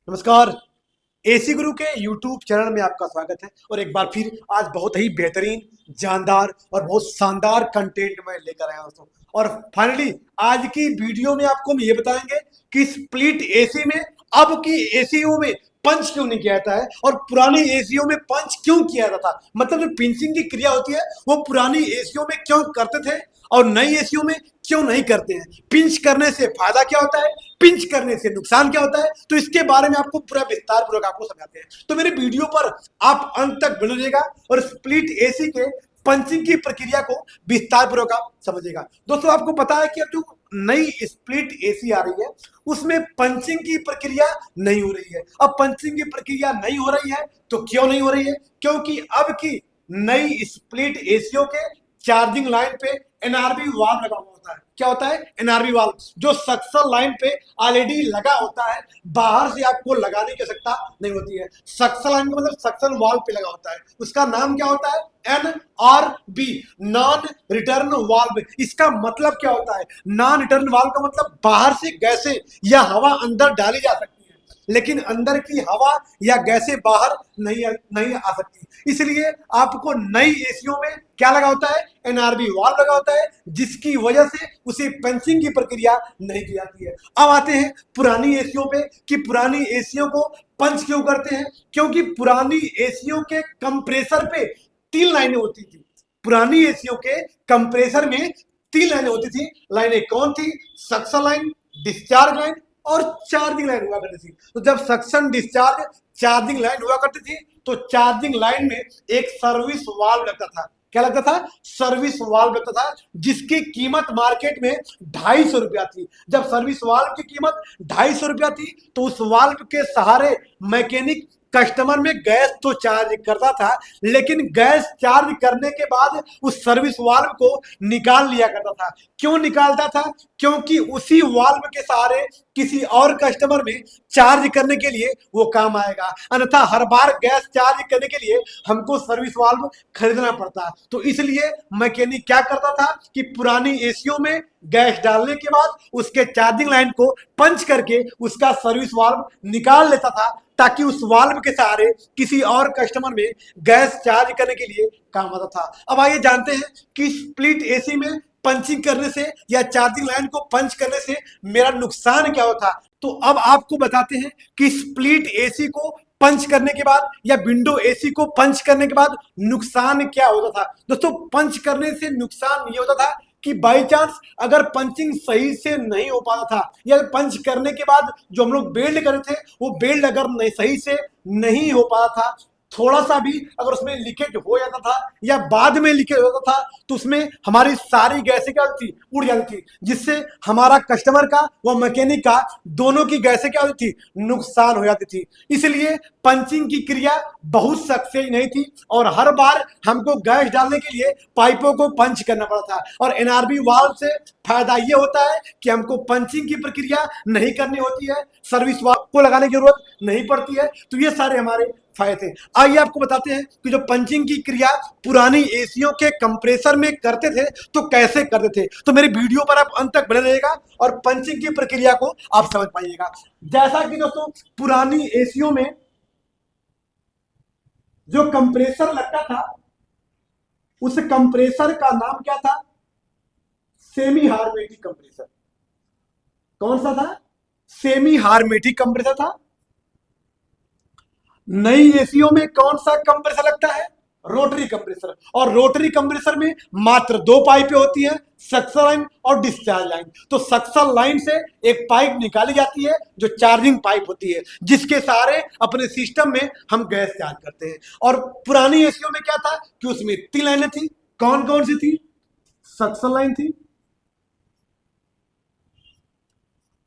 नमस्कार। एसी गुरु के YouTube channel में आपका स्वागत है और एक बार फिर आज बहुत ही बेहतरीन, जानदार और बहुत शानदार कंटेंट मैं लेकर आया हूं दोस्तों। और फाइनली आज की वीडियो में आपको हम ये बताएंगे कि स्प्लिट एसी में अब की एसीओ में पंच क्यों नहीं किया जाता है और पुरानी एसीओ में पंच क्यों किया जाता था। मतलब जो पिंचिंग की क्रिया होती है वो पुरानी एसीओ में क्यों करते थे और नई एसीओ में क्यों नहीं करते हैं। पिंच करने से फायदा क्या होता है, पिंच करने से नुकसान क्या होता है, तो इसके बारे में आपको पूरा विस्तार पूर्वक आपको समझाते हैं। तो मेरे वीडियो पर आप अंत तक बने रहिएगा और स्प्लिट एसी के पंचिंग की प्रक्रिया को विस्तार पूर्वक आप समझिएगा। दोस्तों आपको पता है कि अब जो नई स्प्लिट एसी आ रही है उसमें पंचिंग की प्रक्रिया नहीं हो रही है। अब पंचिंग की प्रक्रिया नहीं हो रही है तो क्यों नहीं हो रही है? क्योंकि अब की नई स्प्लिट एसीओ के चार्जिंग लाइन पे एनआरबी वाल्व लगा हुआ होता है। क्या होता है? एनआरबी वाल्व जो सक्शन लाइन पे ऑलरेडी लगा होता है, बाहर से आपको लगाने की आवश्यकता नहीं होती है। सक्शन लाइन का मतलब सक्शन वाल्व पे लगा होता है, उसका नाम क्या होता है? NRB, non return valve. इसका मतलब क्या होता है? नॉन रिटर्न वाल्व का मतलब बाहर से गैसें या हवा अंदर डाली जा सकती है लेकिन अंदर की हवा या गैसें बाहर नहीं आ सकती। इसलिए आपको नई एसीओ में क्या लगा होता है? एनआरबी वाल्व लगा होता है, जिसकी वजह से उसे पंचिंग की प्रक्रिया नहीं की जाती है। अब आते हैं पुरानी एसीओ पे कि पुरानी एसीओ को पंच क्यों करते हैं। क्योंकि पुरानी एसीओ के कंप्रेसर पे 3 लाइनें होती थी। पुरानी एसीओ के कंप्रेसर में 3 लाइनें होती थी। लाइनें कौन थी? सक्शन लाइन, डिस्चार्ज लाइन और चार्जिंग लाइन हुआ करती थी। तो जब सक्शन, डिस्चार्ज, चार्जिंग लाइन हुआ करती थी तो चार्जिंग लाइन में एक सर्विस वाल्व लगता था। क्या लगता था? सर्विस वाल्व लगता था, जिसकी कीमत मार्केट में 250 रुपया थी। जब सर्विस वाल्व की कीमत 250 रुपया थी तो उस वाल्व के सहारे मैकेनिक कस्टमर में गैस तो चार्ज करता था, लेकिन गैस चार्ज करने के बाद उस सर्विस वाल्व को निकाल लिया करता था। क्यों निकालता था? क्योंकि उसी वाल्व के सहारे किसी और कस्टमर में चार्ज करने के लिए वो काम आएगा। अन्यथा हर बार गैस चार्ज करने के लिए हमको सर्विस वाल्व खरीदना पड़ता। तो इसलिए मैकेनिक क्या करता था कि पुरानी एसीओ में गैस डालने के बाद उसके चार्जिंग लाइन को पंच करके उसका सर्विस वाल्व निकाल लेता था, ताकि उस वाल्व के सहारे किसी और कस्टमर में गैस चार्ज करने के लिए काम आता था। अब आइए जानते हैं कि स्प्लिट एसी में पंचिंग करने से या चार्जिंग लाइन को पंच करने से मेरा नुकसान क्या होता। तो अब आपको बताते हैं कि स्प्लिट एसी को पंच करने के बाद या विंडो एसी को पंच करने के बाद नुकसान क्या होता था। दोस्तों पंच करने से नुकसान ये होता था कि बाई चांस अगर पंचिंग सही से नहीं हो पाता था या पंच करने के बाद जो हम लोग बेल्ड करे थे वो बेल्ड अगर नहीं सही से नहीं हो पाता था, थोड़ा सा भी अगर उसमें लीकेज हो जाता था या बाद में लीकेज होता था तो उसमें हमारी सारी गैसें क्या होती थी? उड़ जाती थी, जिससे हमारा कस्टमर का व मैकेनिक का दोनों की गैसें क्या होती थी? नुकसान हो जाती थी। इसलिए पंचिंग की क्रिया बहुत सक्सेस नहीं थी और हर बार हमको गैस डालने के लिए पाइपों को पंच करना पड़ता था। और एनआरबी वाल्व से फायदा ये होता है कि हमको पंचिंग की प्रक्रिया नहीं करनी होती है, सर्विस वाल्व को लगाने की जरूरत नहीं पड़ती है। तो ये सारे हमारे फायदे थे। आइए आपको बताते हैं कि जो पंचिंग की क्रिया पुरानी एसीओ के कंप्रेसर में करते थे तो कैसे करते थे। तो मेरे वीडियो पर आप अंत तक बने रहिएगा और पंचिंग की प्रक्रिया को आप समझ पाइएगा। जैसा कि दोस्तों पुरानी एसीओ में जो कंप्रेसर लगता था उस कंप्रेसर का नाम क्या था? Semi hermetic compressor. कौन सा था? सेमी हार्मेटिक कंप्रेसर था। नई एसीओ में कौन सा कंप्रेसर लगता है? Rotary compressor. और रोटरी कंप्रेसर में मात्र 2 पाइपें होती हैं, सक्शन लाइन और डिस्चार्ज लाइन। तो सक्शन लाइन से एक पाइप निकाली जाती है जो चार्जिंग पाइप होती है, जिसके सहारे अपने सिस्टम में हम गैस चार्ज करते हैं। और पुरानी एसीओ में क्या था कि उसमें 3 लाइनें थी। कौन कौन सी थी? सक्शन लाइन थी।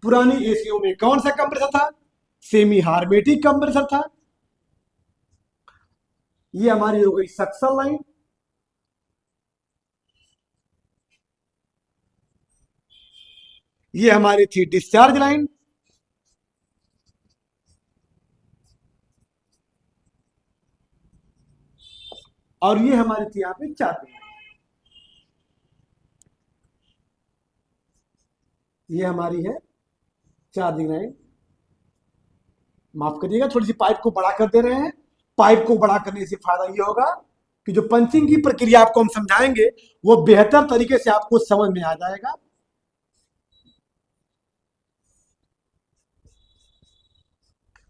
पुरानी एसीओ में कौन सा कंप्रेसर था? सेमी हार्मेटिक कंप्रेसर था। ये हमारी हो गई सक्शन लाइन। ये हमारी थी डिस्चार्ज लाइन। और ये हमारी थी यहां पे चार्जिंग लाइन। ये हमारी है चार्जिंग लाइन। माफ करिएगा, थोड़ी सी पाइप को बड़ा कर दे रहे हैं। पाइप को बड़ा करने से फायदा ये होगा कि जो पंचिंग की प्रक्रिया आपको हम समझाएंगे वो बेहतर तरीके से आपको समझ में आ जाएगा।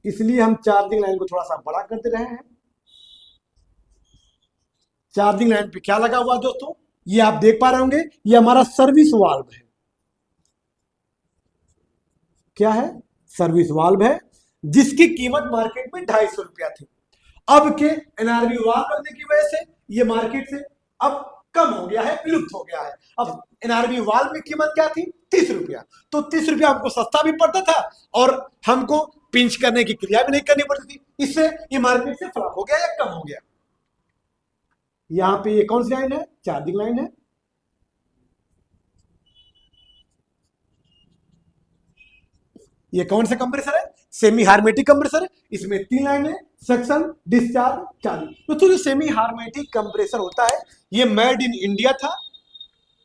इसलिए हम चार्जिंग लाइन को थोड़ा सा बड़ा कर दे रहे हैं। चार्जिंग लाइन पे क्या लगा हुआ है दोस्तों, ये आप देख पा रहे होंगे, ये हमारा सर्विस वाल्व है। क्या है? सर्विस वाल्व है, जिसकी कीमत मार्केट में 250 रुपया थी। अब के एनआरबी वाल्व बनने की वजह से ये मार्केट से अब कम हो गया है, विलुप्त हो गया है। अब एनआरबी वाल्व में कीमत क्या थी? 30 रुपया। तो 30 रुपया हमको सस्ता भी पड़ता था और हमको पिंच करने की क्रिया भी नहीं करनी पड़ती थी। इससे ये मार्केट से फर्क हो गया या कम हो गया। यहां पे ये कौन सी लाइन है? चार्जिंग लाइन है। ये कौन सा कंप्रेसर है? सेमी हार्मेटिक कंप्रेसर है। इसमें 3 लाइन है, सक्शन, डिस्चार्ज, चार्जिंग। तो जो सेमी हार्मेटिक कंप्रेसर होता है ये मेड इन इंडिया था।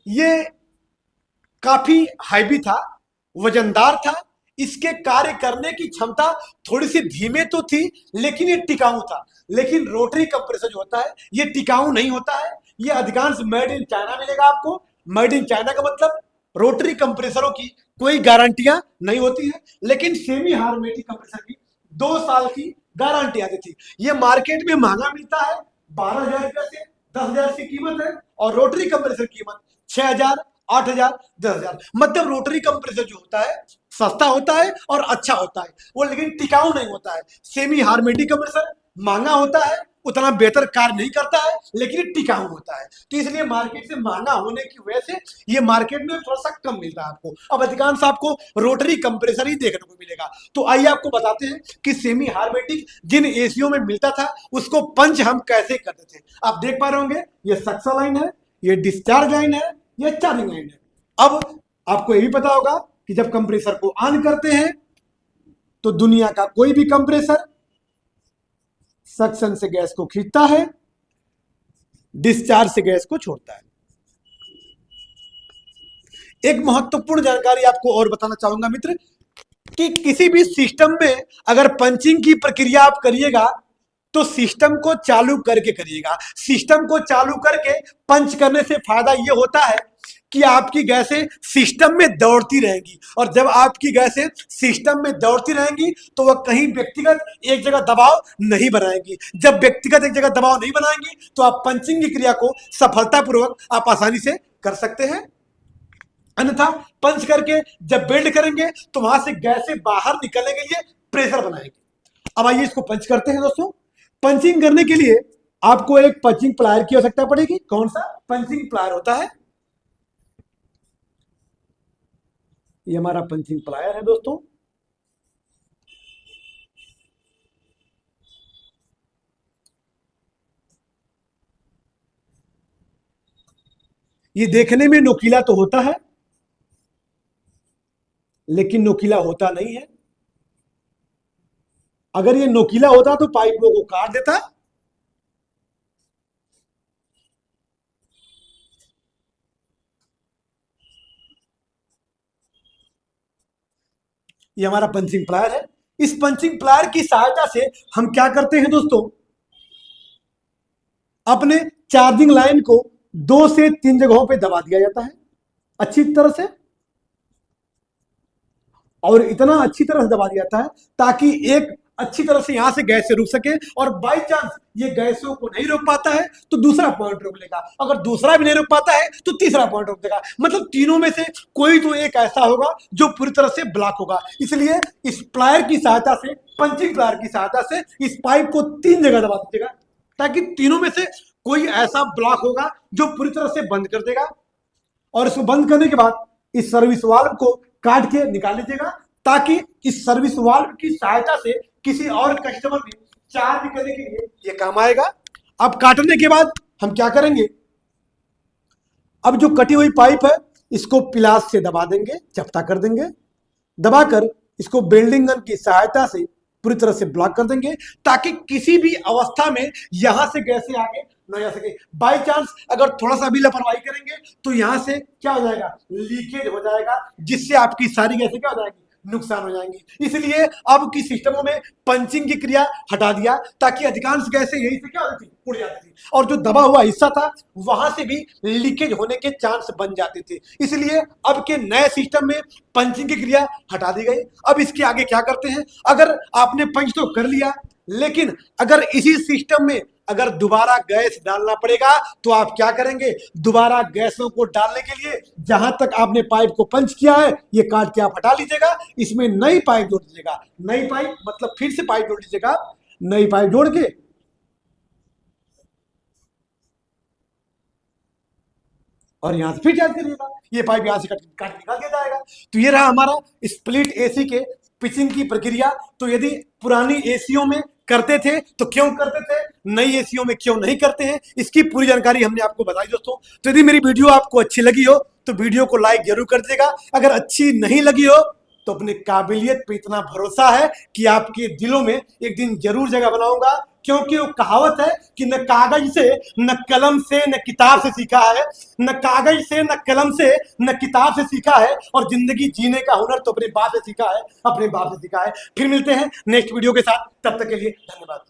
ये काफी हैवी था, वजनदार था। इसके कार्य करने की क्षमता थोड़ी सी धीमे तो थी, लेकिन ये टिकाऊ था। लेकिन रोटरी कंप्रेसर जो होता है ये टिकाऊ नहीं होता है। ये अधिकांश मेड इन चाइना मिलेगा आपको। मेड इन चाइना का मतलब रोटरी कंप्रेसरों की कोई गारंटियां नहीं होती है, लेकिन सेमी हार्मेटिक कंप्रेसर की 2 साल की गारंटी आती थी। ये मार्केट में महंगा मिलता है, 12,000 रुपया से 10,000 की कीमत है। और रोटरी कंप्रेसर की कीमत 6,000, 8,000, 10,000। मतलब रोटरी कंप्रेसर जो होता है सस्ता होता है और अच्छा होता है वो, लेकिन टिकाऊ नहीं होता है। सेमी हार्मेटिक कंप्रेसर महंगा होता है, उतना बेहतर कार्य नहीं करता है, लेकिन टिकाऊ होता है। तो इसलिए मार्केट से महंगा होने की वजह से ये मार्केट में थोड़ा सा कम मिलता है आपको। अब अधिकांश आपको रोटरी कंप्रेसर ही देखने को मिलेगा। तो आइए आपको बताते हैं कि सेमी हार्मेटिक जिन एसीओ में मिलता था उसको पंच हम कैसे करते थे। आप देख पा रहे होंगे, ये सक्शन लाइन है, ये डिस्चार्ज लाइन है, ये चार्जिंग लाइन है। अब आपको ये भी पता होगा कि जब कंप्रेसर को ऑन करते हैं तो दुनिया का कोई भी कंप्रेसर सक्शन से गैस को खींचता है, डिस्चार्ज से गैस को छोड़ता है। एक महत्वपूर्ण जानकारी आपको और बताना चाहूंगा मित्र, कि किसी भी सिस्टम में अगर पंचिंग की प्रक्रिया आप करिएगा तो सिस्टम को चालू करके करिएगा। सिस्टम को चालू करके पंच करने से फायदा यह होता है कि आपकी गैसें सिस्टम में दौड़ती रहेंगी। और जब आपकी गैसें सिस्टम में दौड़ती रहेंगी तो वह कहीं व्यक्तिगत एक जगह दबाव नहीं बनाएंगी। जब व्यक्तिगत एक जगह दबाव नहीं बनाएंगी तो आप पंचिंग की क्रिया को सफलतापूर्वक आप आसानी से कर सकते हैं। अन्यथा पंच करके जब बेल्ड करेंगे तो वहां से गैसें बाहर निकलने के लिए प्रेशर बनाएंगे। अब आइए इसको पंच करते हैं दोस्तों। पंचिंग करने के लिए आपको एक पंचिंग प्लायर की आवश्यकता पड़ेगी। कौन सा पंचिंग प्लायर होता है? ये हमारा पंचिंग प्लायर है दोस्तों। ये देखने में नोकीला तो होता है, लेकिन नोकीला होता नहीं है। अगर ये नोकीला होता तो पाइपों को काट देता। ये हमारा पंचिंग प्लायर है। इस पंचिंग प्लायर की सहायता से हम क्या करते हैं दोस्तों, अपने चार्जिंग लाइन को 2 से 3 जगहों पे दबा दिया जाता है अच्छी तरह से। और इतना अच्छी तरह से दबा दिया जाता है ताकि एक अच्छी तरह से यहां से गैस से रुक सके। और बाई चांस ये गैसों को नहीं रोक पाता है तो दूसरा पॉइंट रोक लेगा। अगर दूसरा भी नहीं रोक पाता है तो तीसरा पॉइंट रोक देगा। मतलब तीनों में से कोई तो एक ऐसा होगा जो पूरी तरह से ब्लॉक होगा। इसलिए इस प्लायर की सहायता से, पंचिंग प्लायर की सहायता से इस पाइप को 3 जगह दबा दीजिएगा ताकि तीनों में से कोई ऐसा ब्लॉक होगा जो पूरी तरह से बंद कर देगा। और इसको बंद करने के बाद इस सर्विस वाल्व को काट के निकाल लीजिएगा ताकि इस सर्विस वाल्व की सहायता से किसी और कस्टमर में चार्ज करने के लिए ये काम आएगा। अब काटने के बाद हम क्या करेंगे, अब जो कटी हुई पाइप है इसको पिलास से दबा देंगे, चपटा कर देंगे। दबाकर इसको बेल्डिंग गन की सहायता से पूरी तरह से ब्लॉक कर देंगे ताकि किसी भी अवस्था में यहां से गैसें आगे न जा सके। बाई चांस अगर थोड़ा सा भी लापरवाही करेंगे तो यहां से क्या हो जाएगा, लीकेज हो जाएगा, जिससे आपकी सारी गैसें क्या हो जाएगी, नुकसान हो जाएंगी। इसलिए अब की सिस्टमों में पंचिंग की क्रिया हटा दिया, ताकि अधिकांश गैसें यही से क्या होती थी, उड़ जाती थी, और जो दबा हुआ हिस्सा था वहां से भी लीकेज होने के चांस बन जाते थे। इसलिए अब के नए सिस्टम में पंचिंग की क्रिया हटा दी गई। अब इसके आगे क्या करते हैं, अगर आपने पंच तो कर लिया, लेकिन अगर इसी सिस्टम में अगर दोबारा गैस डालना पड़ेगा तो आप क्या करेंगे, दोबारा गैसों को डालने के लिए जहां तक आपने पाइप को पंच किया है ये काट के आप हटा लीजिएगा, इसमें नई पाइप जोड़ दीजिएगा। नई पाइप मतलब फिर से पाइप जोड़ दीजिएगा, नई पाइप जोड़ के और यहां से फिर चार्ज करिएगा, ये पाइप यहां से काट निकाल दिया जाएगा। तो ये रहा हमारा स्प्लिट एसी के पिचिंग की प्रक्रिया। तो यदि पुरानी एसीओ में करते थे तो क्यों करते थे, नई एसीओ में क्यों नहीं करते हैं, इसकी पूरी जानकारी हमने आपको बताई दोस्तों। तो यदि मेरी वीडियो आपको अच्छी लगी हो तो वीडियो को लाइक जरूर कर दीजिएगा। अगर अच्छी नहीं लगी हो तो अपनी काबिलियत पे इतना भरोसा है कि आपके दिलों में एक दिन जरूर जगह बनाऊंगा, क्योंकि वो कहावत है कि न कागज से न कलम से न किताब से सीखा है, न कागज से न कलम से न किताब से सीखा है, और जिंदगी जीने का हुनर तो अपने बाप से सीखा है, अपने बाप से सीखा है। फिर मिलते हैं नेक्स्ट वीडियो के साथ, तब तक के लिए धन्यवाद।